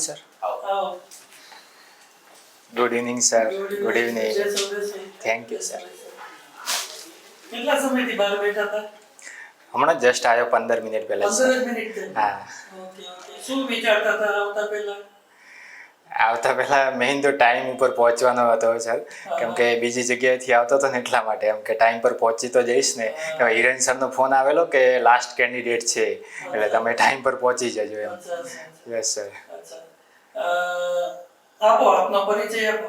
sir. Good evening, sir. Good evening. Thank you, sir. કેટલા સમયથી બહાર બેઠા હતા? હમણાં જસ્ટ આવ્યો 15 મિનિટ પહેલા. 15 મિનિટ થઈ. હા. ઓકે. શું વિચારતા હતા આવતા પહેલા મેઇન તો ટાઈમ ઉપર પહોંચવાનો હતો સર, કેમ કે બીજી જગ્યાએથી આવતો હતો ને એટલા માટે, એમ કે ટાઈમ પર પહોંચી તો જઈશ ને. હિરેન સરનો ફોન આવેલો કે લાસ્ટ કેન્ડિડેટ છે એટલે તમે ટાઈમ પર પહોંચી જજો એમ. Yes sir. આપો આપનો પરિચય આપો.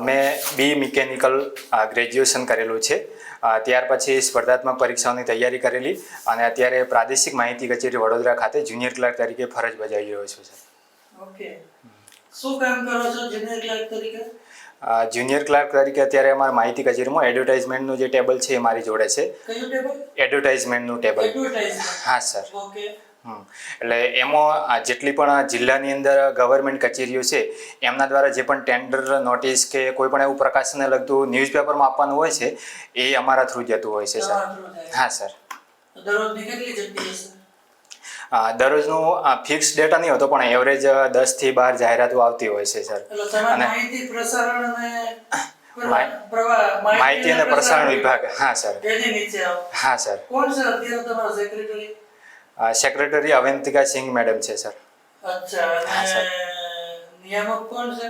મેં બી મિકેનિકલ ગ્રેજ્યુએશન કરેલું છે. ત્યાર પછી સ્પર્ધાત્મક પરીક્ષાઓની તૈયારી કરેલી અને અત્યારે પ્રાદેશિક માહિતી કચેરી વડોદરા ખાતે જુનિયર ક્લાર્ક તરીકે ફરજ બજાવી રહ્યો છું સર. ઓકે. શું કામ કરો છો જુનિયર ક્લાર્ક તરીકે? જુનિયર ક્લાર્ક તરીકે અત્યારે અમારા માહિતી કચેરીમાં એડવર્ટાઇઝમેન્ટનું જે ટેબલ છે એ મારી જોડે છે. કયું ટેબલ? એડવર્ટાઇઝમેન્ટનું ટેબલ. એડવર્ટાઇઝમેન્ટ. હા સર. ઓકે. એટલે એમાં જેટલી પણ જિલ્લાની અંદર ગવર્મેન્ટ કચેરીઓ છે એમના દ્વારા જે પણ ટેન્ડર નોટિસ કે કોઈ પણ એવું પ્રકાશનને લગતું ન્યૂઝપેપરમાં આપવાનું હોય છે એ અમારા થ્રુ જતું હોય છે સર. હા સર. દરરોજની કેટલી જતી હશે? દરરોજનું ફિક્સ ડેટા નહીં હોતો પણ એવરેજ 10 થી 12 જાહેરાતો આવતી હોય છે સર. અને માહિતી પ્રસારણ અને માહિતી અને પ્રસારણ વિભાગ. હા સર. એની નીચે આવો. હા સર. કોણ છે અત્યારે તમારા સેક્રેટરી? સેક્રેટરી અવંતિકા સિંહ મેડમ છે સર. અચ્છા. અને નિયામક કોણ છે?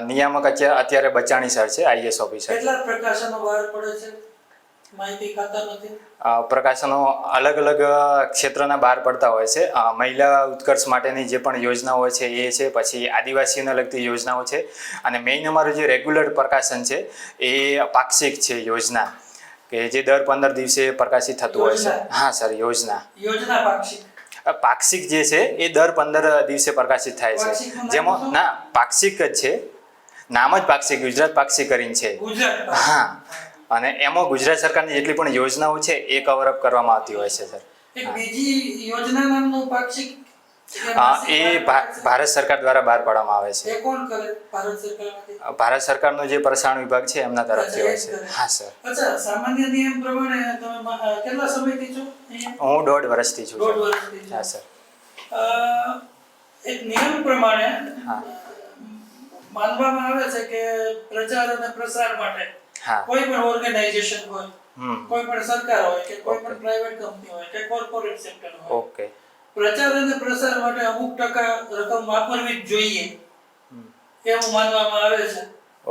નિયામક અત્યારે બચાણી સર છે, આઈએસ ઓફિસર. કેટલા પ્રકાશનો બહાર પડે છે માહિતી ખાતા નથી? પ્રકાશનો અલગ અલગ ક્ષેત્રના બહાર પડતા હોય છે. મહિલા ઉત્કર્ષ માટેની જે પણ યોજનાઓ છે એ છે, પછી આદિવાસીઓને લગતી યોજનાઓ છે, અને મેઇન અમારું જે રેગ્યુલર પ્રકાશન છે એ પાક્ષિક છે યોજના, કે જે દર 15 દિવસે પ્રકાશિત થતું હોય છે. હા સર. યોજના પાક્ષિક જે છે એ દર 15 દિવસે પ્રકાશિત થાય છે. જેમાં ના પાક્ષિક જ છે, નામ જ પાક્ષિક, ગુજરાત પાક્ષિક કરીને છે. હા. અને એમાં ગુજરાત સરકારની જેટલી પણ યોજનાઓ છે એ કવર અપ કરવામાં આવતી હોય છે સર. એક બીજી યોજના નામનું પાક્ષિક એ ભારત સરકાર દ્વારા બહાર પાડવામાં આવે છે. એ કોણ કરે ભારત સરકારમાંથી? ભારત સરકારનો જે પ્રસારણ વિભાગ છે એમના તરફથી હોય છે. હા સર. અચ્છા. સામાન્ય નિયમ પ્રમાણે તમે કેટલા સમયથી છો અહીંયા? હું 1.5 વર્ષથી છું. 1.5 વર્ષથી. હા સર. એક નિયમ પ્રમાણે માનવામાં આવે છે કે પ્રચાર અને પ્રસાર માટે કોઈ પણ ઓર્ગેનાઇઝેશન હોય, કોઈ પણ સરકાર હોય કે કોઈ પણ પ્રાઇવેટ કંપની હોય કે કોર્પોરેટ સેક્ટર હોય, ઓકે, પ્રચાર અને પ્રસાર માટે અમુક ટકા રકમ વાપરવી જ જોઈએ એવું માનવામાં આવે છે.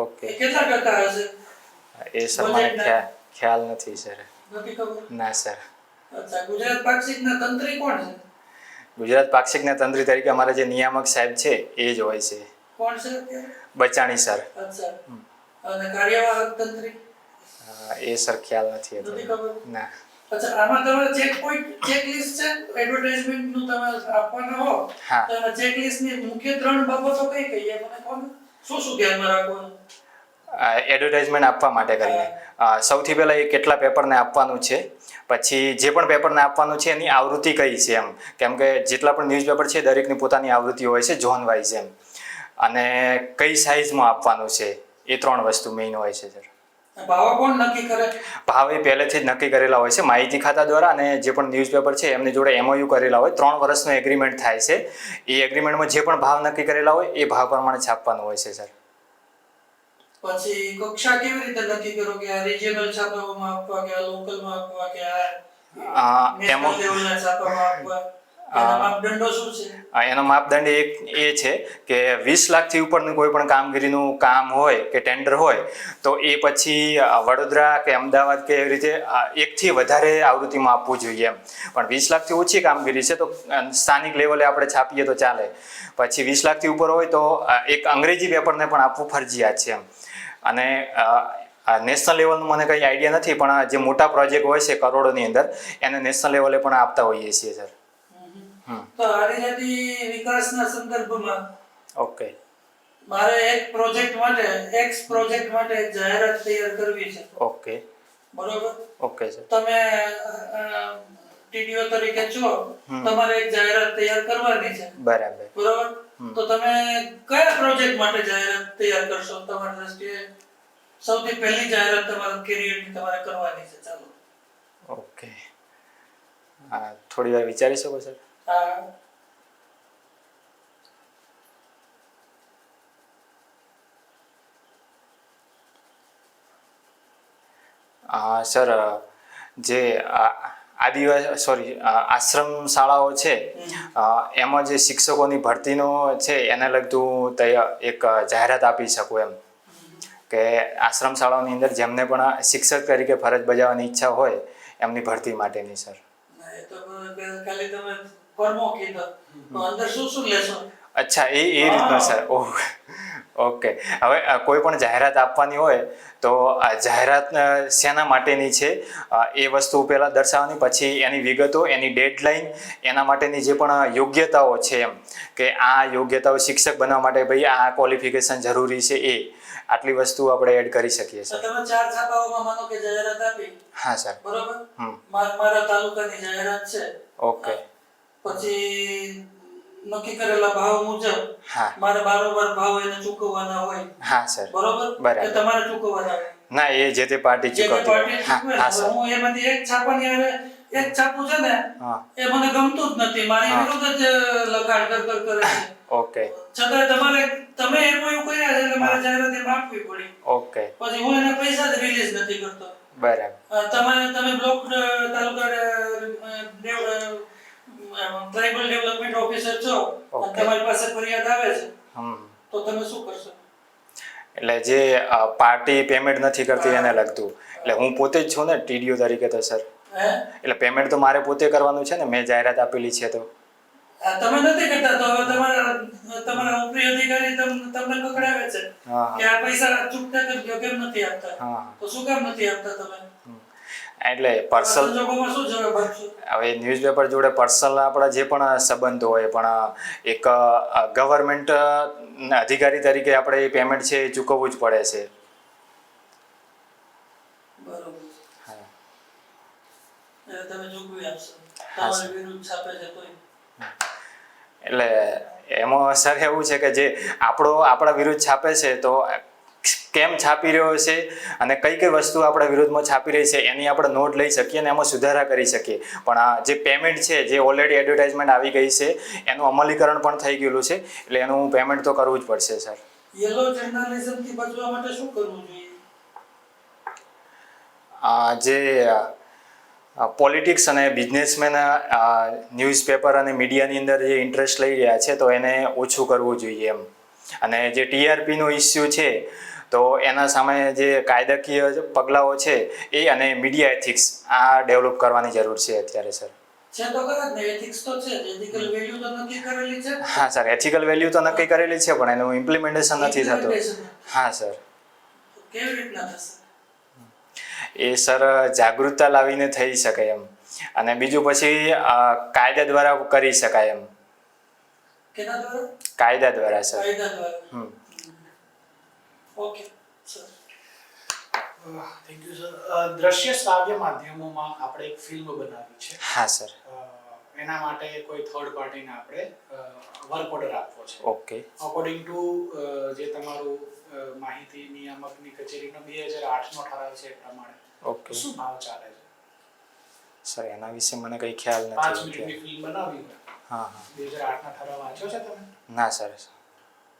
ઓકે. એ કેટલા ટકા હશે? એ સર મને ખ્યાલ નથી સર. નથી ખબર? ના સર. અચ્છા. ગુજરાત પાક્ષિકના તંત્રી કોણ છે? ગુજરાત પાક્ષિકના તંત્રી તરીકે અમારા જે નિયામક સાહેબ છે એ જ હોય છે. કોણ છે અત્યારે? બચાણી સર. અચ્છા. અને કાર્યવાહક તંત્રી? એ સર ખ્યાલ નથી. નથી ખબર? ના. અચ્છા. આમાં તમારે ચેકલિસ્ટ છે એડવર્ટાઇઝમેન્ટ નું તમે આપવાના હો તો એમાં ચેકલિસ્ટની મુખ્ય 3 બાબતો કઈ કઈ છે મને કહો ને? શું ધ્યાનમાં રાખવાનું એડવર્ટાઇઝમેન્ટ આપવા માટે કરીને? સૌથી પહેલા એ કેટલા પેપરને આપવાનું છે, પછી જે પણ પેપરને આપવાનું છે એની આવૃત્તિ કઈ છે એમ, કેમ કે જેટલા પણ ન્યૂઝપેપર છે દરેકની પોતાની આવૃત્તિ હોય છે ઝોન વાઇઝ એમ, અને કઈ સાઇઝમાં આપવાનું છે, એ 3 વસ્તુ મેઇન હોય છે સર. ભાવ કોણ નક્કી કરે? ભાવ એ પહેલેથી જ નક્કી કરેલા હોય છે માહિતી ખાતા દ્વારા, અને જે પણ ન્યૂઝપેપર છે એમની જોડે MOU કરેલા હોય. 3 વર્ષનો એગ્રીમેન્ટ થાય છે. એ એગ્રીમેન્ટમાં જે પણ ભાવ નક્કી કરેલા હોય એ ભાવ પ્રમાણે છાપવાનું હોય છે સર. પછી કક્ષા કેવી રીતે નક્કી કરો કે આ રિજિયનલ છાપામાં આપવા કે આ લોકલમાં આપવા કે આ નેશનલ લેવલના છાપામાં આપવા? એનો માપદંડો શું છે? એનો માપદંડ એ છે કે 20 લાખથી ઉપરનું કોઈ પણ કામગીરીનું કામ હોય કે ટેન્ડર હોય તો એ પછી વડોદરા કે અમદાવાદ કે એવી રીતે 1 થી વધારે આવૃત્તિમાં આપવું જોઈએ એમ. પણ 20 લાખથી ઓછી કામગીરી છે તો સ્થાનિક લેવલે આપણે છાપીએ તો ચાલે. પછી 20 લાખથી ઉપર હોય તો એક અંગ્રેજી પેપરને પણ આપવું ફરજિયાત છે એમ. અને નેશનલ લેવલનું મને કંઈ આઈડિયા નથી, પણ જે મોટા પ્રોજેક્ટ હોય છે કરોડોની અંદર એને નેશનલ લેવલે પણ આપતા હોઈએ છીએ સર. તો આદિજાતિ વિકાસના સંદર્ભમાં ઓકે, મારે એક પ્રોજેક્ટ માટે એક જાહેરાત તૈયાર કરવી છે. ઓકે, બરોબર? Okay sir. તમે TDO તરીકે છો, તમારે એક જાહેરાત તૈયાર કરવાની છે. બરાબર. બરોબર? તો તમે કયા પ્રોજેક્ટ માટે જાહેરાત તૈયાર કરશો? તમારી દ્રષ્ટિએ સૌથી પહેલી જાહેરાત તમારા કેરિયરની તમારે કરવાની છે. ચાલો. ઓકે. થોડી વાર વિચારી શકો સર? સર જે આશ્રમ શાળાઓ છે એમાં જે શિક્ષકોની ભરતીનો છે એને લગતું એક જાહેરાત આપી શકું એમ કે આશ્રમ શાળાઓની અંદર જેમને પણ શિક્ષક તરીકે ફરજ બજાવવાની ઈચ્છા હોય એમની ભરતી માટેની સર. એ તો ખાલી તમે ફોર્મો કીધો તો અંદર શું લેશો? અચ્છા એ રીતનું સર. ઓકે. હવે કોઈ પણ જાહેરાત આપવાની હોય તો આ જાહેરાત શેના માટેની છે એ વસ્તુ પહેલાં દર્શાવવાની, પછી એની વિગતો, એની ડેડલાઇન, એના માટેની જે પણ યોગ્યતાઓ છે એમ કે આ યોગ્યતાઓ શિક્ષક બનવા માટે ભાઈ આ ક્વોલિફિકેશન જરૂરી છે, એ આટલી વસ્તુ આપણે એડ કરી શકીએ સર. તમે 4 છાપાઓમાં માનો કે જાહેરાત આપી. હા સર. બરોબર. મારા તાલુકાની જાહેરાત છે. ઓકે. પછી નક્કી કરેલા ભાવ મુજબ મારે બારોબાર ભાવ એને ચૂકવવાના હોય. હા સર. બરોબર. કે તમારે ચૂકવવાના હોય? ના, એ જે તે પાર્ટી ચૂકવતી. હા સર. હું એમાંથી એક છાપાની આવે, એક છાપું છે ને એ મને ગમતું જ નથી, મારી વિરુદ્ધ જ લખાણ કરે છે. ઓકે. છતાં તમે એવું કર્યા છે એટલે મારે જાહેરાત એમ આપવી પડી. ઓકે. પછી હું એના પૈસા જ રિલીઝ નથી કરતો. બરાબર. તમે બ્લોક તાલુકા ટ્રાઇબલ ડેવલપમેન્ટ ઓફિસર છો અને તમારી પાસે ફરિયાદ આવે છે તો તમે શું કરશો? એટલે જે પાર્ટી પેમેન્ટ નથી કરતી એને લગતું, એટલે હું પોતે જ છું ને ટીડીઓ તરીકે તો સર. એટલે પેમેન્ટ તો મારે પોતે કરવાનું છે ને, મેં જાહેરાત આપેલી છે તો. તમે નથી કરતા તો હવે તમારા ઉપરી અધિકારી તમને પકડાવે છે કે આ પૈસા ચૂકતા કરજો, કેમ નથી આપતા? તો શું કામ નથી આપતા તમે? એટલે પર્સનલ શું જવાબ આપશો? હવે ન્યૂઝપેપર જોડે પર્સનલ આપણા જે પણ સંબંધો હોય, પણ એક ગવર્મેન્ટ અધિકારી તરીકે આપણે એ પેમેન્ટ છે એ ચૂકવવું જ પડે છે. બરોબર. તમે ચૂકવી આપશો? તમારી વિરુદ્ધ છાપે છે તોય? એટલે એમાં સર એવું છે કે જે આપણા વિરુદ્ધ છાપે છે તો કેમ છાપી રહ્યો છે અને કઈ કઈ વસ્તુ આપણા વિરુદ્ધમાં છાપી રહી છે એની આપણે નોટ લઈ શકીએ અને એમાં સુધારા કરી શકીએ. પણ આ જે પેમેન્ટ છે, જે ઓલરેડી એડવર્ટાઇઝમેન્ટ આવી ગઈ છે એનું અમલીકરણ પણ થઈ ગયેલું છે, એટલે એનું પેમેન્ટ તો કરવું જ પડશે સર. યલો જર્નલિઝમથી બચવા માટે શું કરવું જોઈએ? જે પોલિટિક્સ અને બિઝનેસમેન ન્યૂઝપેપર અને મીડિયાની અંદર જે ઇન્ટરેસ્ટ લઈ રહ્યા છે તો એને ઓછું કરવું જોઈએ એમ. અને જે ટીઆરપીનો ઇસ્યુ છે તો એના સામે જે કાયદાકીય પગલાઓ છે એ અને મીડિયા એથિક્સ આ ડેવલપ કરવાની જરૂર છે અત્યારે સર. છે તો ખરા જ ને, એથિક્સ તો છે, એથિકલ વેલ્યુ તો નક્કી કરેલી છે. હા સર, એથિકલ વેલ્યુ તો નક્કી કરેલી છે પણ એનું ઇમ્પ્લિમેન્ટેશન નથી થતું. હા સર. કેવી રીતના થશે? એ સર જાગૃતતા લાવીને થઈ શકે એમ, અને બીજું પછી કાયદા દ્વારા કરી શકાય એમ. કેના દ્વારા? કાયદા દ્વારા સર. કાયદા દ્વારા. Okay sir. Thank you sir. દ્રશ્ય શ્રાવ્ય માધ્યમોમાં આપણે એક ફિલ્મ બનાવી છે. હા સર. એના માટે કોઈ થર્ડ પાર્ટીને આપણે વર્ક ઓર્ડર આપવો છે. ઓકે. અકોર્ડિંગ ટુ જે તમારું માહિતી નિયામકની કચેરીનો 2008નો ઠરાવ છે એ પ્રમાણે ઓકે. શું ભાવ ચાલે છે સર? એના વિશે મને કઈ ખ્યાલ 5 નથી. મિનિટની ફિલ્મ બનાવી હોય. હા હા. 2008ના ઠરાવ વાંચ્યો છે તમે? ના સર.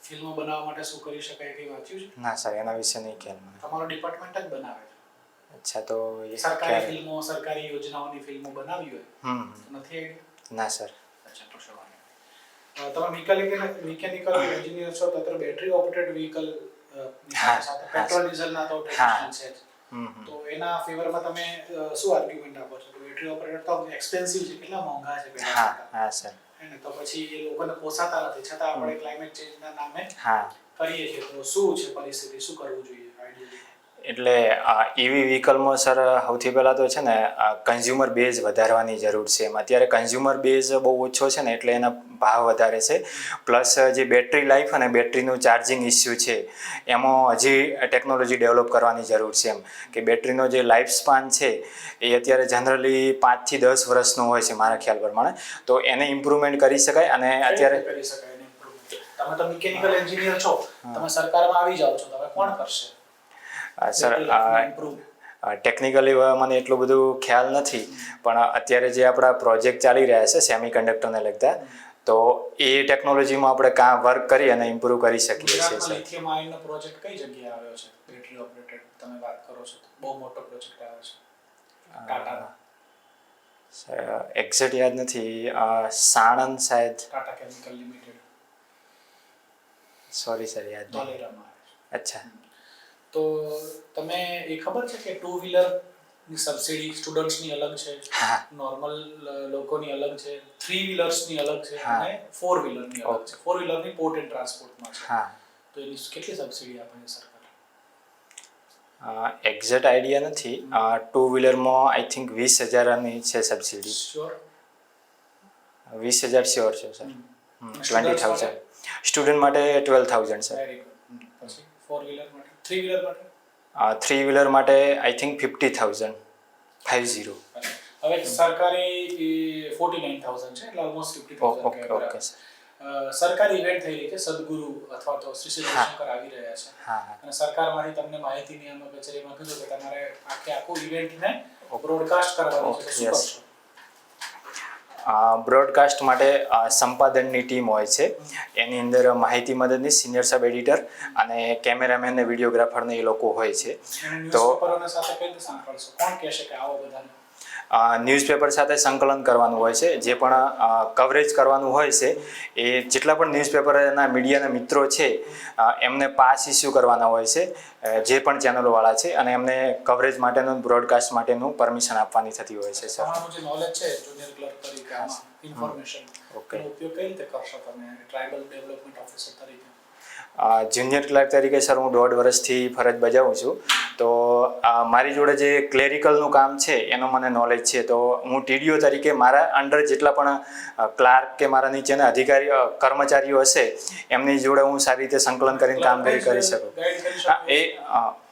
ફિલ્મ બનાવવા માટે શું કરી શકાય કઈ વાંચ્યું છે? ના સર, એના વિશે નહીં ખ્યાલ મને. તમારો ડિપાર્ટમેન્ટ જ બનાવે છે. અચ્છા, તો એ સરકારી ફિલ્મો, સરકારી યોજનાઓની ફિલ્મો બનાવી હોય તો નથી આઈડિયા? ના સર. અચ્છા, તો શું તમે મિકેનિકલ એન્જિનિયર છો, તો બેટરી ઓપરેટેડ વ્હીકલ સાથે પેટ્રોલ ડીઝલના તો ટેક્નિશિયન છે તો એના ફેવરમાં તમે શું આર્ગ્યુમેન્ટ આપો છો? બેટરી ઓપરેટેડ તો એક્સપેન્સિવ છે, કેટલા મોંઘા છે પેટ્રોલ. હા હા સર. એને તો પછી એ લોકોને પોસાતા નથી, છતાં આપણે ક્લાઇમેટ ચેન્જના નામે હા કરીએ છીએ. તો શું છે પરિસ્થિતિ, શું કરવું જોઈએ આઈડિયલી? એટલે ઈવી વ્હીકલમાં સર સૌથી પહેલાં તો છે ને કન્ઝ્યુમર બેઝ વધારવાની જરૂર છે. એમ અત્યારે કન્ઝ્યુમર બેઝ બહુ ઓછો છે ને એટલે એના ભાવ વધારે છે. પ્લસ જે બેટરી લાઈફ અને બેટરીનું ચાર્જિંગ ઇસ્યુ છે એમાં હજી ટેકનોલોજી ડેવલપ કરવાની જરૂર છે. એમ કે બેટરીનો જે લાઈફ સ્પાન છે એ અત્યારે જનરલી 5 થી 10 વર્ષનો હોય છે મારા ખ્યાલ પ્રમાણે, તો એને ઇમ્પ્રુવમેન્ટ કરી શકાય. અને અત્યારે કરી શકાય એને ઇમ્પ્રુવમેન્ટ. તમે તો મિકેનિકલ એન્જિનિયર છો, તમે સરકારમાં આવી જાઓ છો, તમે કોણ કરશે સર? ટેકનિકલી મને એટલું બધું ખ્યાલ નથી, પણ અત્યારે જે આપણા પ્રોજેક્ટ ચાલી રહ્યા છે સેમી કન્ડક્ટરને લગતા, તો એ ટેકનોલોજીમાં આપણે કાં વર્ક કરી અને ઇમ્પ્રૂવ કરી શકીએ છીએ સર. લિથિયમ આયનનો પ્રોજેક્ટ કઈ જગ્યાએ આવ્યો છે બેટરી ઓપરેટેડ તમે વાત કરો છો તો બહુ મોટો પ્રોજેક્ટ આવે છે ટાટાનો સર એક્ઝેક્ટ યાદ નથી. સાણંદ શાયદ. Tata chemical limited sorry sir યાદ નહીં. ધોલેરામાં આવે છે. અચ્છા. તો તમે એ ખબર છે કે 2 વ્હીલર ની સબસિડી સ્ટુડન્ટ્સની અલગ છે, હા. નોર્મલ લોકોની અલગ છે, 3 વ્હીલર્સની અલગ છે હા. અને 4 વ્હીલરની અલગ છે. 4 વ્હીલરની પોર્ટ એન્ડ ટ્રાન્સપોર્ટમાં છે. હા. તો એની કેટલી સબસિડી આપે છે સરકાર? એક્ઝેક્ટ આઈડિયા નથી. 2 વ્હીલરમાં આઈ થિંક 20,000ની છે સબસિડી. શ્યોર 20,000 શ્યોર છે સર. Students 20,000. સ્ટુડન્ટ માટે 12,000 સર. Very good. પછી 4 વ્હીલર માટે, 3 વ્હીલર માટે 3 વ્હીલર માટે આઈ થિંક 50,000. 50. હવે સરકારી 49,000 છે એટલે ઓલમોસ્ટ 50,000 ઓકે કહેવાય. Okay sir. સરકારી ઇવેન્ટ થઈ રહી છે સદગુરુ અથવા તો શ્રી શ્રી હા. રવિશંકર આવી રહ્યા છે હા હા. અને સરકારમાંથી તમને માહિતી નિયામક કચેરીમાં કીધું કે તમારે આખું ઇવેન્ટને બ્રોડકાસ્ટ કરવાનું છે. તો શું Yes. કરશો? બ્રોડકાસ્ટ માટે સંપાદનની ટીમ હોય છે. એની અંદર માહિતી મદદની સિનિયર સબ એડિટર અને કેમેરામેન ને વિડીયોગ્રાફર ને એ લોકો હોય છે. અને તો ન્યૂઝપેપરોના સાથે કઈ રીતે સાંભળશો? કોણ કહેશે કે આવો બધાને? ન્યૂઝપેપર સાથે સંકલન કરવાનું હોય છે. જે પણ કવરેજ કરવાનું હોય છે એ જેટલા પણ ન્યૂઝપેપરના મીડિયાના મિત્રો છે એમને પાસ ઇસ્યુ કરવાના હોય છે જે પણ ચેનલોવાળા છે અને એમને કવરેજ માટેનું બ્રોડકાસ્ટ માટેનું પરમિશન આપવાની થતી હોય છે સર. તમારું જે નોલેજ છે જુનિયર ક્લર્ક તરીકે આમાં ઇન્ફોર્મેશન ઓકે. એનો ઉપયોગ કઈ રીતે કરશો તમે ટ્રાઇબલ ડેવલપમેન્ટ ઓફિસર તરીકે? જુનિયર ક્લાર્ક તરીકે સર હું 1.5 વર્ષથી ફરજ બજાવું છું. તો મારી જોડે જે ક્લેરિકલનું કામ છે એનો મને નોલેજ છે. તો હું ટીડીઓ તરીકે મારા અંડર જેટલા પણ ક્લાર્ક કે મારા નીચેના અધિકારી કર્મચારીઓ હશે એમની જોડે હું સારી રીતે સંકલન કરીને કામગીરી કરી શકું. ગાઈડ કરી હા શકો? એ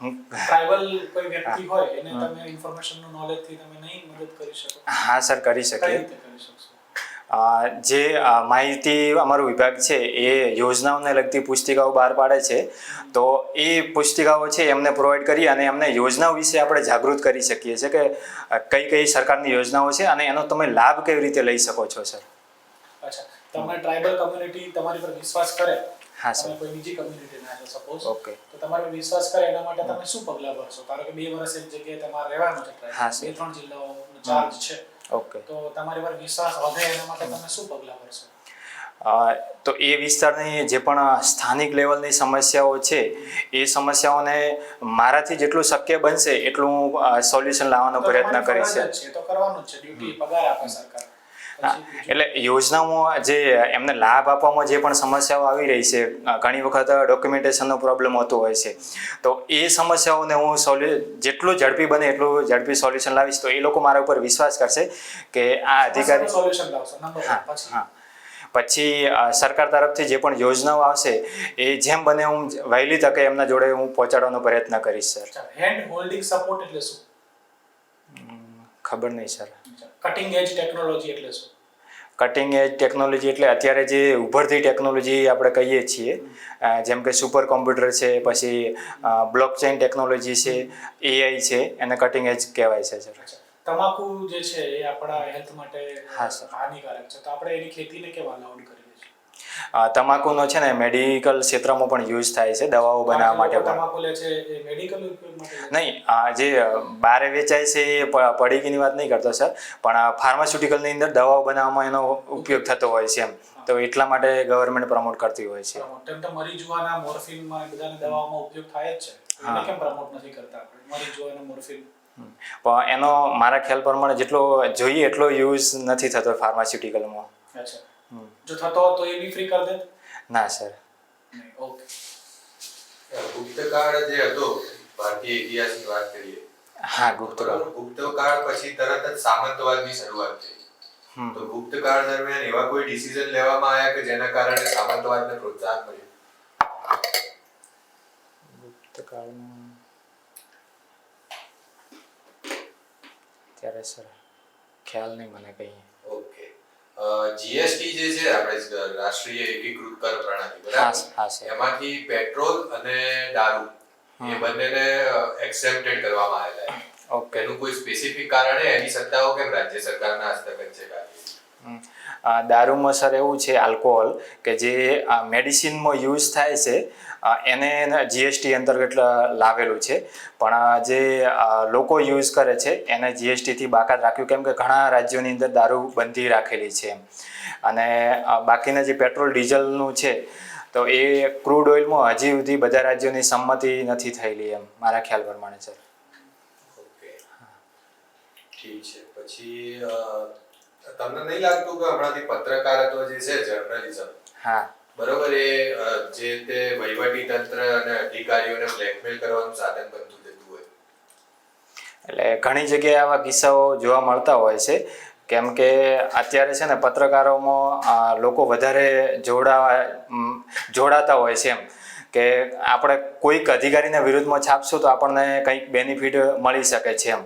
હું ટ્રાઇબલ કોઈ વ્યક્તિ હોય એને તમે ઇન્ફોર્મેશનનું નોલેજથી તમે નહીં મદદ કરી શકો? હા સર કરી કઈ શકીએ. રીતે કરી શકશો? જે માહિતી અમારો વિભાગ છે એ યોજનાઓને લગતી પુસ્તિકાઓ બહાર પાડે છે. તો એ પુસ્તિકાઓ છે એમને પ્રોવાઈડ કરી અને એમને યોજનાઓ વિશે આપણે જાગૃત કરી શકીએ છીએ કે કઈ કઈ સરકારની યોજનાઓ છે અને એનો તમે લાભ કેવી રીતે લઈ શકો છો સર. અચ્છા, તમે ટ્રાઇબલ કમ્યુનિટી તમારી પર વિશ્વાસ કરે, હા સર. તમે કોઈ બીજી કમ્યુનિટીના છો સપોઝ, ઓકે. તો તમારી પર વિશ્વાસ કરે એના માટે તમે શું પગલાં ભરશો? ધારો કે 2 વર્ષ એક જગ્યાએ તમારે રહેવાનું છે, હા, ટ્રાઇબલ સર. 2-3 જિલ્લાઓનો ચાર્જ છે, ઓકે. તો તમારી પર વિશ્વાસ વધે એના માટે તમે શું પગલાં ભરશો? તો એ વિસ્તારની જે પણ સ્થાનિક લેવલની સમસ્યાઓ છે એ સમસ્યાઓને મારાથી જેટલું શક્ય બનશે એટલું સોલ્યુશન લાવવાનો તો પ્રયત્ન તમારી કરીશ. ફરજ જ છે, તો કરવાનું જ છે, ડ્યુટી પગાર આપે સરકાર. હા, એટલે યોજનાઓમાં જે એમને લાભ આપવામાં જે પણ સમસ્યાઓ આવી રહી છે ઘણી વખત ડોક્યુમેન્ટેશનનો પ્રોબ્લેમ હોતો હોય છે. તો એ સમસ્યાઓને હું જેટલું ઝડપી બને એટલું ઝડપી સોલ્યુશન લાવીશ. તો એ લોકો મારા ઉપર વિશ્વાસ કરશે કે આ અધિકારી. સોલ્યુશન લાવશો નંબર હા 1. પછી હા. પછી સરકાર તરફથી જે પણ યોજનાઓ આવશે એ જેમ બને હું વહેલી તકે એમના જોડે હું પહોંચાડવાનો પ્રયત્ન કરીશ સર. હેન્ડ હોલ્ડિંગ સપોર્ટ એટલે શું? ખબર નહીં સર. કટિંગ એજ ટેકનોલોજી એટલે શું? કટિંગ એજ ટેકનોલોજી એટલે અત્યારે જે ઉભરતી ટેકનોલોજી આપણે કહીએ છીએ જેમ કે સુપર કોમ્પ્યુટર છે, પછી બ્લોકચેન ટેકનોલોજી છે, એઆઈ છે, એને કટિંગ એજ કહેવાય છે સર. તમાકુ જે છે એ આપણા હેલ્થ માટે હા, સર. હાનિકારક છે, તો આપણે એની ખેતીને કેમ અલાઉડ કરીએ છીએ? તમાકુનો છે ને મેડિકલ ક્ષેત્રમાં પણ યુઝ થાય છે, દવાઓ બનાવવા માટે પણ. તમાકુ લે છે એ મેડિકલ ઉપયોગ માટે લે છે? નહીં, જે બહાર વેચાય છે એ પડીકીની વાત નહીં કરતો સર, પણ ફાર્માસ્યુટિકલની અંદર દવાઓ બનાવવામાં એનો ઉપયોગ થતો હોય છે એમ. તો એટલા માટે ગવર્મેન્ટ પ્રમોટ કરતી હોય છે. તેમ તો મરીજુઆના, મોર્ફિનમાં બધાને દવાઓમાં ઉપયોગ થાય જ છે, એને કેમ પ્રમોટ નથી કરતા આપણે? મરીજુઆના, મોર્ફિન પણ એનો મારા ખ્યાલ પ્રમાણે જેટલો જોઈએ એટલો યુઝ નથી થતો ફાર્માસ્યુટિકલમાં. અચ્છા, જો થતો હોત તો એ બી ફ્રી કરી દે? ના સર. ઓકે. ગુપ્તકાળ જે હતો, ભારતીય ઇતિહાસની વાત કરીએ, હા, ગુપ્તકાળ. ગુપ્તકાળ પછી તરત જ સામંતવાદની શરૂઆત થઈ. તો ગુપ્તકાળ દરમિયાન એવા કોઈ ડિસિઝન લેવામાં આવ્યા કે જેના કારણે સામંતવાદને પ્રોત્સાહન મળ્યું? ગુપ્તકાળમાં ત્યારે સર ખ્યાલ નહીં મને કઈ. ઓકે. જીએસટી જે છે આપણે રાષ્ટ્રીય એકીકૃત કર પ્રણાલી, હા બરાબર? હા સર. એમાંથી પેટ્રોલ અને દારૂ એ બંનેને એક્સેપ્ટેડ કરવામાં આવેલા છે. ઓકે. એનું કોઈ સ્પેસિફિક કારણ છે? એની સત્તાઓ કેમ રાજ્ય સરકારના હસ્તગત છે કાર્ય? દારૂમાં સર એવું છે આલ્કોહોલ કે જે મેડિસિનમાં યુઝ થાય છે એને જીએસટી અંતર્ગત લાવેલું છે, પણ જે લોકો યુઝ કરે છે એને જીએસટીથી બાકાત રાખ્યું, કેમ કે ઘણા રાજ્યોની અંદર દારૂ બંધી રાખેલી છે. અને બાકીના જે પેટ્રોલ ડીઝલનું છે તો એ ક્રૂડ ઓઇલમાં હજી સુધી બધા રાજ્યોની સંમતિ નથી થયેલી એમ મારા ખ્યાલ પ્રમાણે સર. ઓકે, ઠીક છે. પછી તમને નહીં લાગતું કે હમણાંથી પત્રકારત્વ જે છે, જર્નલિઝમ, હા, બરોબર, એ જે તે વહીવટી તંત્ર અને અધિકારીઓને બ્લેકમેલ કરવાનું સાધન બનતું જતું હોય? એટલે ઘણી જગ્યાએ આવા કિસ્સાઓ જોવા મળતા હોય છે, કેમ કે અત્યારે છે ને પત્રકારોમાં લોકો વધારે જોડાતા હોય છે એમ કે આપણે કોઈક અધિકારીના વિરુદ્ધમાં છાપશું તો આપણને કંઈક બેનિફિટ મળી શકે છે એમ.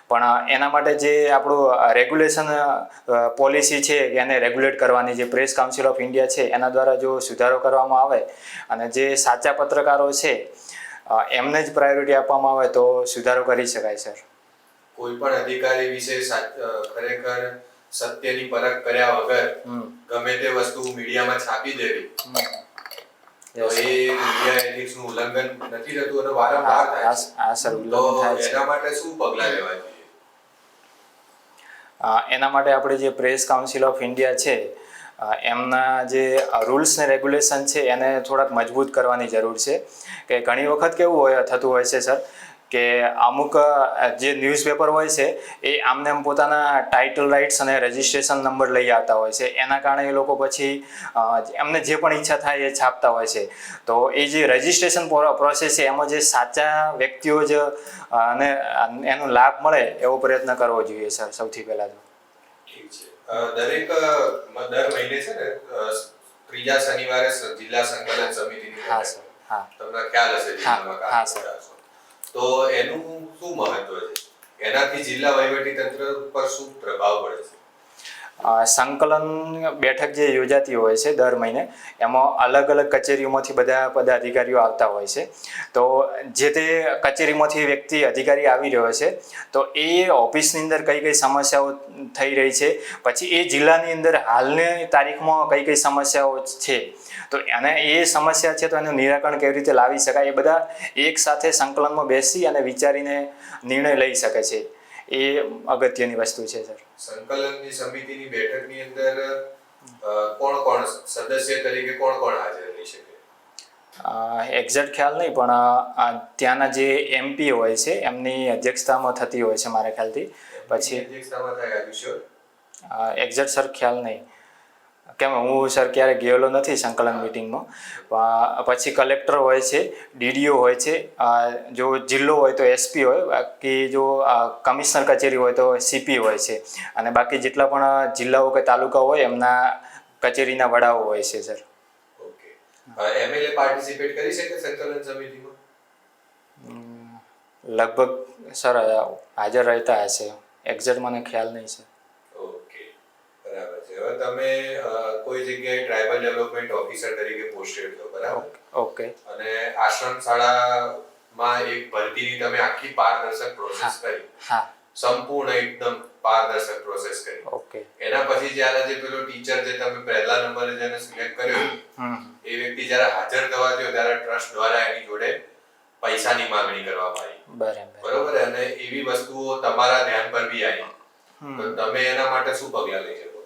પણ એના માટે જે આપણું રેગ્યુલેશન પોલિસી છે એને રેગ્યુલેટ કરવાની, જે પ્રેસ કાઉન્સિલ ઓફ ઇન્ડિયા છે એના દ્વારા જો સુધારો કરવામાં આવે અને જે સાચા પત્રકારો છે એમને જ પ્રાયોરિટી આપવામાં આવે તો સુધારો કરી શકાય સર. કોઈ પણ અધિકારી વિશે ખરેખર સત્યની પરખ કર્યા વગર ગમે તે વસ્તુ મીડિયામાં છાપી દેવી તો એ મીડિયા એથિક્સનું ઉલ્લંઘન નથી થતું અને વારંવાર થાય છે. હા સર, તો ઉલ્લંઘન થાય છે. એના માટે શું પગલાં લેવા જોઈએ? એના માટે આપણે જે પ્રેસ કાઉન્સિલ ઓફ ઇન્ડિયા છે એમના જે રૂલ્સ ને રેગ્યુલેશન છે એને થોડાક મજબૂત કરવાની જરૂર છે. કે ઘણી વખત કેવું થતું હોય છે સર કે અમુક જે ન્યૂઝપેપર હોય છે એ આમને આમ પોતાના ટાઇટલ રાઇટ્સ અને રજિસ્ટ્રેશન નંબર લઈ આવતા હોય છે. એના કારણે એ લોકો પછી એમને જે પણ ઈચ્છા થાય એ છાપતા હોય છે. તો એ જે રજિસ્ટ્રેશન પ્રોસેસ છે એમાં જે સાચા વ્યક્તિઓ જ અને એનો લાભ મળે એવો પ્રયત્ન કરવો જોઈએ સર સૌથી પહેલા તો. ઠીક છે. દરેક દર મહિને છે ને ત્રીજા શનિવારે જિલ્લા સંકલન સમિતિની હા સર, હા, તમને ખ્યાલ હશે જિલ્લામાં હા કામ સર. કરતા હશો. તો એનું શું મહત્વ છે? એનાથી જિલ્લા વહીવટી તંત્ર પર શું પ્રભાવ પડે છે? સંકલન બેઠક જે યોજાતી હોય છે દર મહિને એમાં અલગ અલગ કચેરીઓમાંથી બધા પદાધિકારીઓ આવતા હોય છે. તો જે તે કચેરીમાંથી વ્યક્તિ અધિકારી આવી રહ્યો છે તો એ ઓફિસની અંદર કઈ કઈ સમસ્યાઓ થઈ રહી છે, પછી એ જિલ્લાની અંદર હાલની તારીખમાં કઈ કઈ સમસ્યાઓ છે તો અને એ સમસ્યા છે તો એનું નિરાકરણ કેવી રીતે લાવી શકાય એ બધા એક સાથે સંકલનમાં બેસી અને વિચારીને નિર્ણય લઈ શકે છે. એ અગત્યની વસ્તુ છે સર. સંકલનની સમિતિની બેઠકની અંદર કોણ સદસ્ય તરીકે કોણ હાજર રહી શકે? એક્ઝેક્ટ ખ્યાલ નહીં, પણ ત્યાંના જે એમપી હોય છે એમની અધ્યક્ષતામાં થતી હોય છે મારા ખ્યાલથી. પછી અધ્યક્ષતામાં થાય, R you sure? Exact sir ખ્યાલ નહીં, કેમ હું સર ક્યારે ગયેલો નથી સંકલન મિટિંગમાં. પછી કલેક્ટર હોય છે, ડીડીઓ હોય છે, જો જિલ્લો હોય તો એસપી હોય, બાકી જો કમિશનર કચેરી હોય તો સીપી હોય છે, અને બાકી જેટલા પણ જિલ્લાઓ કે તાલુકા હોય એમના કચેરીના વડાઓ હોય છે સર. ઓકે. એમએલએ પાર્ટિસિપેટ કરી શકે સંકલન સમિતિમાં? લગભગ સર હાજર રહેતા હશે, એક્ઝેક્ટ મને ખ્યાલ નહીં છે. ઓકે, બરાબર છે. હવે તમે કોઈ જગ્યાએ ટ્રાઇબલ ડેવલપમેન્ટ ઓફિસર તરીકે પોસ્ટેડ છો, બરાબર? ઓકે. અને આશ્રમ શાળામાં એક ભરતીની તમે આખી પારદર્શક પ્રોસેસ કરી. હા, સંપૂર્ણ એકદમ પારદર્શક પ્રોસેસ કરી. ઓકે. એના પછી જ્યારે જે પેલો ટીચર જે તમે પહેલા નંબરે જેને સિલેક્ટ કર્યો એ વ્યક્તિ જ્યારે હાજર થવા થયો ત્યારે ટ્રસ્ટ દ્વારા એની જોડે પૈસાની માંગણી કરવામાં આવી. બરોબર? અને એવી વસ્તુઓ તમારા ધ્યાન પર બી આવી. તો તમે એના માટે શું પગલાં લઈ શકો?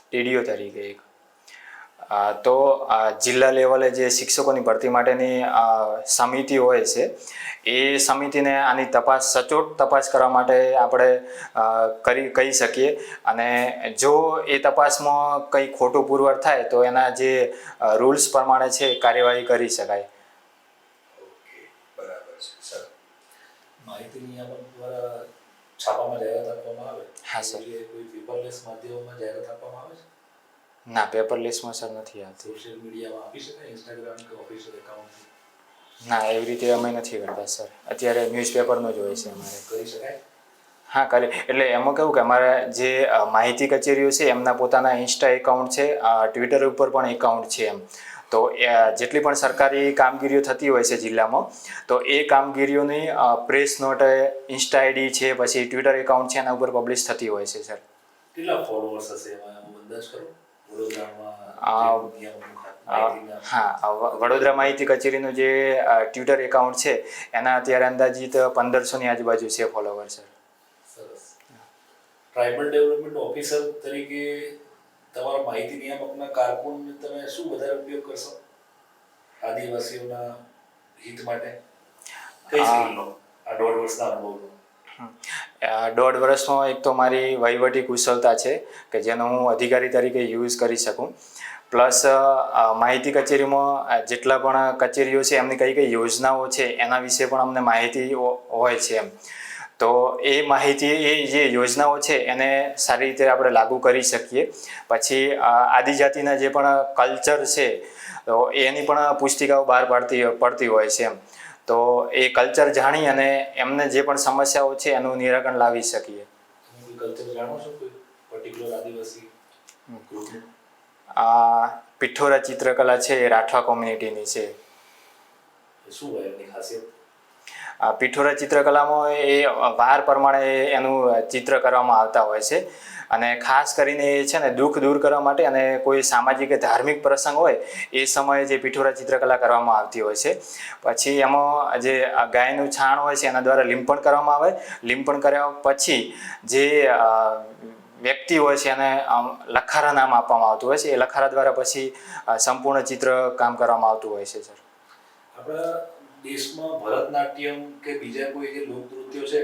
ટીડીઓ તરીકે એક તો જિલ્લા લેવલે જે શિક્ષકોની ભરતી માટેની સમિતિ હોય છે એ સમિતિને આની સચોટ તપાસ કરવા માટે આપણે કહી શકીએ, અને જો એ તપાસમાં કંઈ ખોટું પુરવાર થાય તો એના જે રૂલ્સ પ્રમાણે છે કાર્યવાહી કરી શકાય. ઓકે, બરાબર છે સર. માહિતીની આપણ દ્વારા છાપામાં જાહેરાત આપવામાં આવે? હા સર. કોઈ પેપરલેસ માધ્યમમાં જાહેરાત આપવામાં આવે છે? ના, પેપર લિસ્ટમાં સર નથી આવતી. સોશિયલ મીડિયામાં આપી શકાય, ઇન્સ્ટાગ્રામ કે ઓફિશિયલ એકાઉન્ટ? ના, એવી રીતે અમે નથી કરતા સર. અત્યારે ન્યૂઝપેપરનો જ હોય છે અમારે. કરી શકાય? હા, કરે. એટલે એમાં કેવું કે અમારા જે માહિતી કચેરીઓ છે એમના પોતાના ઇન્સ્ટા એકાઉન્ટ છે, ટ્વિટર ઉપર પણ એકાઉન્ટ છે એમ. તો જેટલી પણ સરકારી કામગીરીઓ થતી હોય છે જિલ્લામાં, તો એ કામગીરીઓની પ્રેસ નોટ, ઇન્સ્ટા આઈડી છે, પછી ટ્વિટર એકાઉન્ટ છે એના ઉપર પબ્લિશ થતી હોય છે સર. કેટલા ફોલોઅર્સ હશે એમાં અંદાજ કરો? વડોદરામાં માહિતીના? વડોદરા માહિતી કચેરીનું જે ટ્વિટર એકાઉન્ટ છે એના અત્યારે અંદાજિત 1500ની આજુબાજુ છે ફોલોવર સર. સરસ. ટ્રાઇબલ ડેવલપમેન્ટ ઓફિસર તરીકે તમારા માહિતી નિયામકના કારકુન તમે શું વધારે ઉપયોગ કરશો આદિવાસીઓના હિત માટે? કઈ સ્કીલનો આ 1.5 વર્ષના અનુભવનો? 1.5 વર્ષમાં એક તો મારી વહીવટી કુશળતા છે કે જેનો હું અધિકારી તરીકે યુઝ કરી શકું, પ્લસ માહિતી કચેરીમાં જેટલા પણ કચેરીઓ છે એમની કઈ કઈ યોજનાઓ છે એના વિશે પણ અમને માહિતી હોય છે એમ. તો એ માહિતી એ જે યોજનાઓ છે એને સારી રીતે આપણે લાગુ કરી શકીએ. પછી આદિજાતિના જે પણ કલ્ચર છે તો એની પણ પુસ્તિકાઓ બહાર પડતી હોય છે એમ. તો એ કલ્ચર જાણી અને એમને જે પણ સમસ્યાઓ છે એનું નિરાકરણ લાવી શકીએ. તમે કોઈ કલ્ચર જાણો છો, કોઈ પર્ટિક્યુલર આદિવાસી ગ્રુપનું? પિઠોરા ચિત્રકલા છે એ રાઠવા કોમ્યુનિટીની છે. શું હોય એમની ખાસિયત? પિઠોરા ચિત્રકલામાં એ વાર પ્રમાણે એનું ચિત્ર કરવામાં આવતા હોય છે અને ખાસ કરીને એ છે ને દુઃખ દૂર કરવા માટે અને કોઈ સામાજિક કે ધાર્મિક પ્રસંગ હોય એ સમયે જે પિઠોરા ચિત્રકલા કરવામાં આવતી હોય છે. પછી એમાં જે ગાયનું છાણ હોય છે એના દ્વારા લીંપણ કરવામાં આવે. લીંપણ કર્યા પછી જે વ્યક્તિ હોય છે એને લખારા નામ આપવામાં આવતું હોય છે. એ લખારા દ્વારા પછી સંપૂર્ણ ચિત્ર કામ કરવામાં આવતું હોય છે સર. આપણા દેશમાં ભરતનાટ્યમ કે બીજા કોઈ જે લોકનૃત્યો છે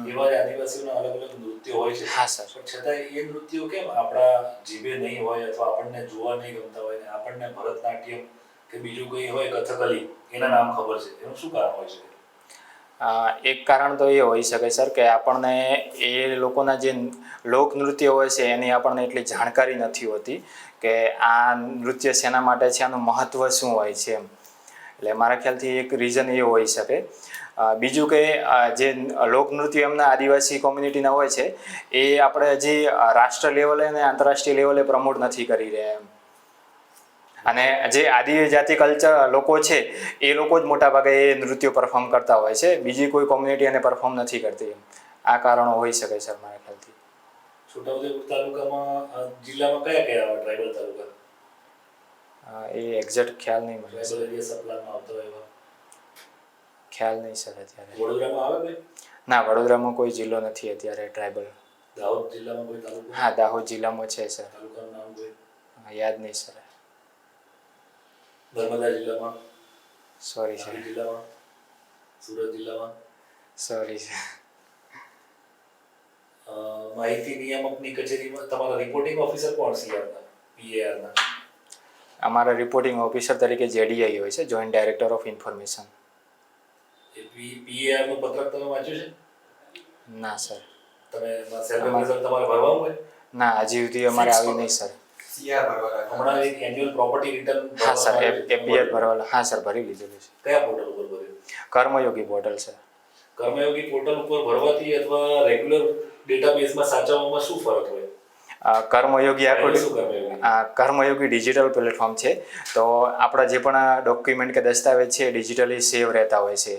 એવા જ આદિવાસીઓના અલગ અલગ નૃત્યો હોય છે. હા સર. પણ છતાં એ નૃત્યો કેમ આપણા જીભે નહીં હોય અથવા આપણને જોવા નહીં ગમતા હોય ને આપણને ભરતનાટ્યમ કે બીજું કંઈ હોય કથકલી એના નામ ખબર છે? એનું શું કારણ હોય છે? એક કારણ તો એ હોઈ શકે સર કે આપણને એ લોકોના જે લોકનૃત્ય હોય છે એની આપણને એટલી જાણકારી નથી હોતી કે આ નૃત્ય શેના માટે છે, આનું મહત્ત્વ શું હોય છે એમ. એટલે મારા ખ્યાલથી એક રીઝન એ હોઈ શકે. બીજું કે જે લોકનૃત્ય એમના આદિવાસી કોમ્યુનિટીના હોય છે એ આપણે હજી રાષ્ટ્ર લેવલે અને આંતરરાષ્ટ્રીય લેવલે પ્રમોટ નથી કરી રહ્યા એમ. અને જે આદિજાતિ કલ્ચર લોકો છે એ લોકો જ મોટાભાગે એ નૃત્યો પરફોર્મ કરતા હોય છે, બીજી કોઈ કોમ્યુનિટી એને પરફોર્મ નથી કરતી એમ. આ કારણો હોઈ શકે સર મારા ખ્યાલથી. છોટાઉદેપુર તાલુકામાં જિલ્લામાં કયા કયા ટ્રાઇબલ તાલુકા? એ એક્ઝેક્ટ ખ્યાલ નહીં મને. ટ્રાઇબલ એરિયા સપ્લાયમાં આવતો હોય એવા ખ્યાલ નહીં સર અત્યારે. વડોદરામાં આવે કોઈ? ના, વડોદરામાં કોઈ જિલ્લો નથી અત્યારે ટ્રાઇબલ. દાહોદ જિલ્લામાં કોઈ તાલુકો? હા, દાહોદ જિલ્લામાં છે સર. તાલુકાનું નામ કોઈ યાદ નહીં સર. નર્મદા જિલ્લામાં? Sorry sir. તાપી જિલ્લામાં? સુરત જિલ્લામાં? Sorry sir. માહિતી નિયામકની કચેરીમાં તમારા રિપોર્ટિંગ ઓફિસર કોણ? સીઆરના, પીએઆરના? અમારા રિપોર્ટિંગ ઓફિસર તરીકે જેડીઆઈ હોય છે, જોઈન્ટ ડાયરેક્ટર ઓફ ઇન્ફોર્મેશન. એ પીએઆરનું પત્રક તમે વાંચ્યું છે? ના સર. તમે સેલ્ફ રિઝલ્ટ તમારે ભરવાનું હોય? ના, હજી સુધી અમારે આવ્યું નહીં સર. સીઆર ભરવાના. હમણાં એક એન્યુઅલ પ્રોપર્ટી રિટર્ન? હા સર, એપીઆર ભરવા. હા સર, ભરી લીધેલું છે. કયા પોર્ટલ ઉપર ભર્યું? કર્મયોગી પોર્ટલ સર. કર્મયોગી પોર્ટલ ઉપર ભરવાથી અથવા રેગ્યુલર ડેટાબેઝમાં સાચવવામાં શું ફરક હોય? કર્મયોગી આખું શું કર્મયોગી? કર્મયોગી ડિજિટલ પ્લેટફોર્મ છે. તો આપણા જે પણ ડોક્યુમેન્ટ કે દસ્તાવેજ છે એ ડિજિટલી સેવ રહેતા હોય છે.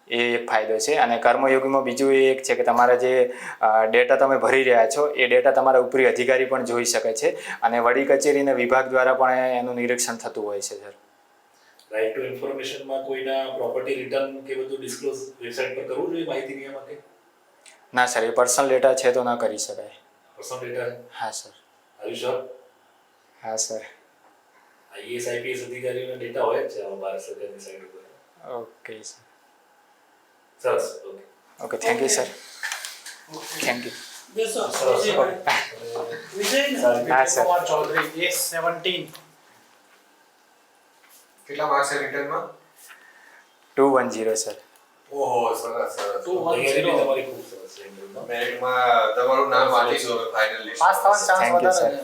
એ એક ફાયદો છે. અને કર્મયોગીમાં બીજું એ એક છે કે તમારા જે ડેટા તમે ભરી રહ્યા છો એ ડેટા તમારા ઉપરી અધિકારી પણ જોઈ શકે છે અને વડી કચેરીના વિભાગ દ્વારા પણ એનું નિરીક્ષણ થતું હોય છે સર. રાઇટ ટુ ઇન્ફોર્મેશનમાં કોઈના પ્રોપર્ટી રિટર્ન કે બધું ડિસ્ક્લોઝ વેબસાઇટ પર કરવું જોઈએ માહિતી નિયામકે? ના સર, એ પર્સનલ ડેટા છે તો ના કરી શકાય. Personal data? હા સર. Are you sure? હા સર. આઈએએસ આઈપીએસ અધિકારીઓના ડેટા હોય જ છે આમાં ભારત સરકારની સાઇટ ઉપર. Okay sir. સરસ. Okay okay, thank you sir. Thank you. બેસો. સરસ. વિજય ને? હા સર. કુમાર ચૌધરી A17. કેટલા માર્ક્સ છે રિટર્નમાં? 210 સર. ઓહો, સરસ સરસ. તૈયારી બી તમારી ખૂબ સરસ છે ઇન્ટરવ્યુમાં. મેરિટમાં તમારું નામ વાંચીશું હવે ફાઇનલ લિસ્ટ. પાસ થવાનો ચાન્સ Thank you, વધારે sir. છે.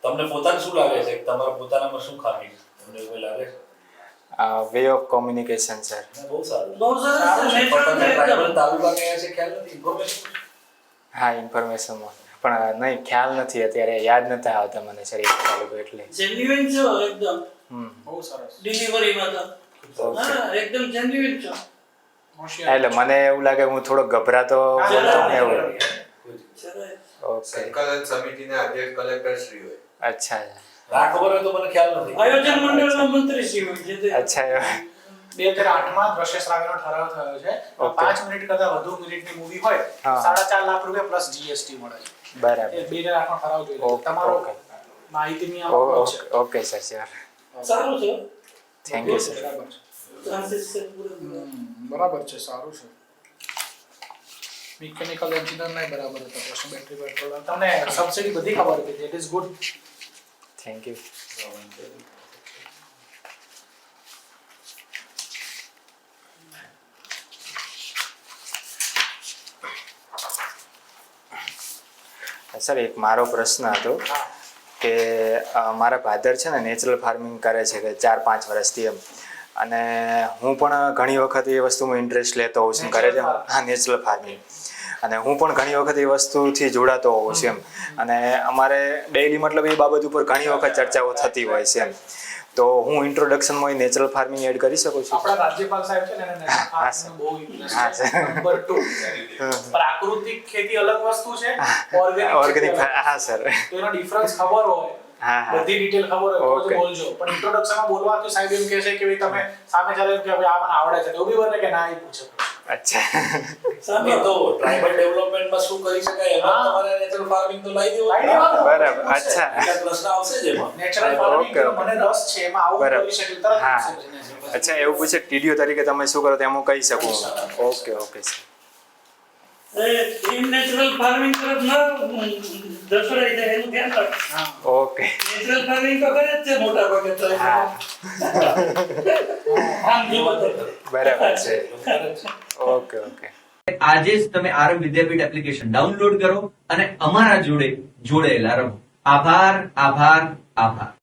તમને પોતાને શું લાગે છે કે તમારા પોતાનામાં શું ખામી છે? તમને એવું કંઈ લાગે છે? Way of communication sir. ના, બહુ સારું. બહુ સરસ છે. સારું છે. મેં પણ પણ તમને એકદમ. ટ્રાઇબલ તાલુકા કયા છે ખ્યાલ નથી? ઇન્ફોર્મેશન? હા, ઇન્ફોર્મેશનમાં પણ નહીં, ખ્યાલ નથી અત્યારે, યાદ નથી આવતા મને સર એ તાલુકો એટલે. જેન્યુઇન છો એકદમ બહુ સરસ. ડિલિવરીમાં તો. હા, એકદમ જેન્યુઇન છો. હોશિયાર. એટલે મને એવું લાગે હું થોડો ગભરાતો બોલતો ને એવું. સરસ. ઓકે. સંકલન સમિતિના અધ્યક્ષ કલેક્ટર શ્રી હોય. અચ્છા ના ખબર હોય તો મને ખ્યાલ નથી. આયોજન મંડળના મંત્રી શ્રી હોય જે તે અચ્છા 2008 દ્રશ્ય શ્રાવ્યનો ઠરાવ થયો છે. Okay. 5 મિનિટ કરતા વધુ મિનિટની મૂવી હોય હા. 4.5 લાખ રૂપિયા પ્લસ જીએસટી મળે છે. બરાબર એ 2008 નો ઠરાવ જોઈ લો. Okay, તમારો okay. માહિતીની આવક છે. ઓકે સર શ્યોર સારું છે થેન્ક યુ સર. બરાબર છે. ચાન્સીસ છે પૂરેપૂરા. બરાબર છે, સારું છે. મિકેનિકલ એન્જિનિયર નહીં બરાબર હતા, પછી બેટરી પેટ્રોલ તમને સબસિડી બધી ખબર હતી. That is good. Thank you. Sir એક મારો પ્રશ્ન હતો કે મારા ફાધર છે ને નેચરલ ફાર્મિંગ કરે છે કે 4-5 વર્ષથી એમ, અને હું પણ ઘણી વખત એ વસ્તુમાં ઇન્ટરેસ્ટ લેતો હોઉં છું કરે છે. હા, નેચરલ ફાર્મિંગ. અને હું પણ ઘણી વખત એ વસ્તુથી જોડાતો હોઉં છું એમ, અને અમારે ડેઈલી મતલબ એ બાબત ઉપર ઘણી વખત ચર્ચાઓ થતી હોય છે એમ. તો હું ઇન્ટ્રોડક્શનમાં એ નેચરલ ફાર્મિંગ એડ કરી શકું છું? આપણા રાજ્યપાલ સાહેબ છે ને એને નેચરલ ફાર્મિંગ બહુ ઇન્ટરેસ્ટ હા, છે. સર. નંબર 2 પ્રાકૃતિક ખેતી અલગ વસ્તુ છે, ઓર્ગેનિક ઓર્ગેનિક હા સર. તો એનો ડિફરન્સ ખબર હોય, હા હા બધી ડિટેલ ખબર હોય તો જ Okay. બોલજો. પણ ઇન્ટ્રોડક્શનમાં બોલવાથી સાહેબ એમ કહે છે કે ભાઈ તમે સામે ચાલે કે ભાઈ આ મને આવડે છે, તો એવું બી બને કે ના એ પૂછે. અચ્છા સામે એ તો ટ્રાઇબલ ડેવલપમેન્ટમાં શું કરી શકાય એમાં તમારે નેચરલ ફાર્મિંગ તો લાવી લાવી દેવાનું. દેવાનું. બરાબર. અચ્છા એટલે પ્રશ્ન આવશે જ એમાં. Natural farming Okay, okay. મને રસ છે, એમાં આવું બરાબર. કરી શકે તરત હા. પૂછે છે natural farming. અચ્છા એવું પૂછે ટીડીઓ તરીકે તમે શું કરો તો એમાં કહી શકું? Okay okay sir. એ નેચરલ ફાર્મિંગ તરફ ન દસડાઈ જાય એનું ધ્યાન રાખ. હા. ઓકે નેચરલ ફાર્મિંગ તો કરે જ છે મોટા ભાગે તો. હા આમ જુઓ તો. બરાબર છે. Okay okay. આજે જ તમે આરબ વિદ્યાપીઠ એપ્લિકેશન ડાઉનલોડ કરો અને અમારા જોડે જોડાયેલા રહો. આભાર આભાર આભાર.